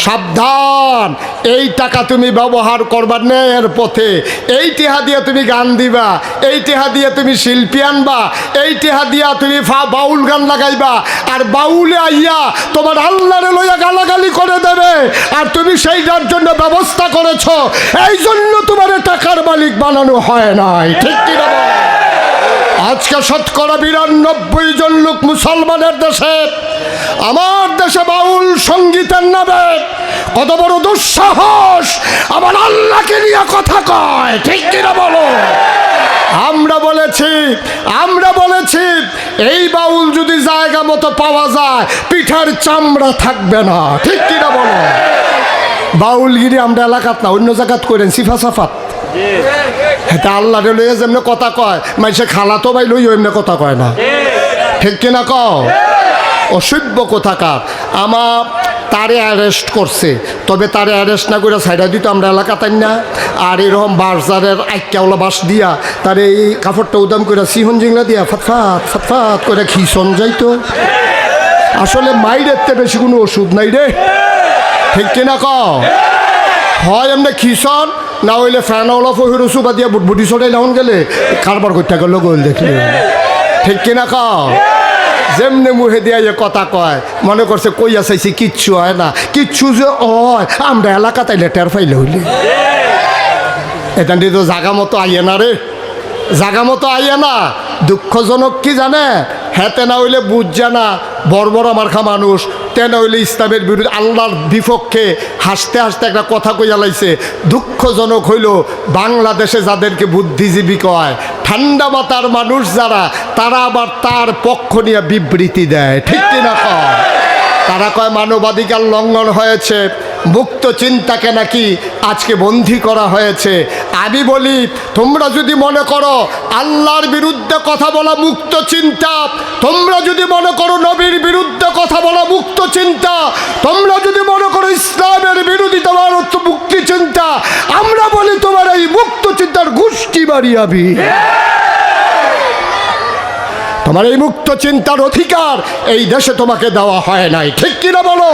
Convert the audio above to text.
সাবধান, এই টাকা তুমি ব্যবহার করবা ন্যায়ের পথে। এই টেহা দিয়ে তুমি গান দিবা, এই টেহা দিয়ে তুমি শিল্পী আনবা, এই টেহা দিয়া তুমি বাউল গান লাগাইবা, আর বাউলে আইয়া তোমার আল্লাহরে লইয়া গালাগালি করে দেবে, আর তুমি সেইটার জন্য ব্যবস্থা করেছ, এই জন্য তোমার টাকার মালিক বানানো হয় নাই। ঠিক কি না? আজকে শতকরা 92 জন লোক মুসলমানের দেশে, আমার দেশে বাউল সঙ্গীতের নামে কত বড় দুঃসাহস আমার আল্লাহকে নিয়ে কথা কয়। ঠিক কিনা বলো? আমরা বলেছি এই বাউল যদি জায়গা মতো পাওয়া যায় পিঠার চামড়া থাকবে না। ঠিক কিনা বলো? বাউলগিরি আমরা এলাকাত না, অন্য জায়গাত করেন সিফা সাফাত। এটা আল্লাহ লইয়া যেমনি কথা কয়, মাইসে খালা তো ভাই লইও এমনি কথা কয় না। ঠিক কিনা কও? অসভ্য কোথাকার। আমার তারে অ্যারেস্ট করছে, তবে তারে অ্যারেস্ট না করে সাইডা দিত আমরা এলাকাতাই না। আর এরকম বাজারের আইকাওলা বাস দিয়া তারে এই কাপড়টা উদাম করে সিহন জিংলা দিয়া ফাতফাত ফাতফাত করে খিসন যাইতো। আসলে মাইরের তে বেশি কোনো ওষুধ নাই রে। ঠিক কিনা কও? হয় এমনি খিসন, না হইলে ফ্যানওয়ালা ফহির সুবা দিয়া বুটবুটি সরাই লাউন গেলে কারবার করতে গেল গোল দেখলে। ঠিক কিনা কও? যেমনি মুহে দিয়া কথা কয় মনে করছে কইয়া চাইছি কিচ্ছু হয় না, কিচ্ছু যে হয় আমরা এলাকা তাইলে টের পাইলে হইলে। এটা তো জাগা মতো আইয়ে না রে, জাগা মতো আইয়ে না। দুঃখজনক কি জানে, হেতে না হইলে বুঝছে না বর্বর আমার খা মানুষ, তেনা হইলে ইসলামের বিরুদ্ধে আল্লাহর বিপক্ষে হাসতে হাসতে একটা কথা কইয়া লাইছে। দুঃখজনক হইল বাংলাদেশে যাদেরকে বুদ্ধিজীবী কয়, ঠান্ডা মাথার মানুষ যারা, তারা আবার তার পক্ষ নিয়ে বিবৃতি দেয়। ঠিক কিনা কয়? তারা কয় মানবাধিকার লঙ্ঘন হয়েছে, মুক্ত চিন্তাকে নাকি আজকে বন্দী করা হয়েছে। আমি বলি, তোমরা যদি মনে করো আল্লাহর বিরুদ্ধে কথা বলা মুক্ত চিন্তা, তোমরা যদি মনে করো নবীর বিরুদ্ধে কথা বলা মুক্ত চিন্তা, তোমরা যদি মনে করো ইসলামের বিরোধিতা মুক্তি চিন্তা, আমরা বলি তোমার এই মুক্ত চিন্তার গোষ্ঠী বাড়িয়াবি। তোমার এই মুক্ত চিন্তার অধিকার এই দেশে তোমাকে দেওয়া হয় নাই। ঠিক কিনা বলো?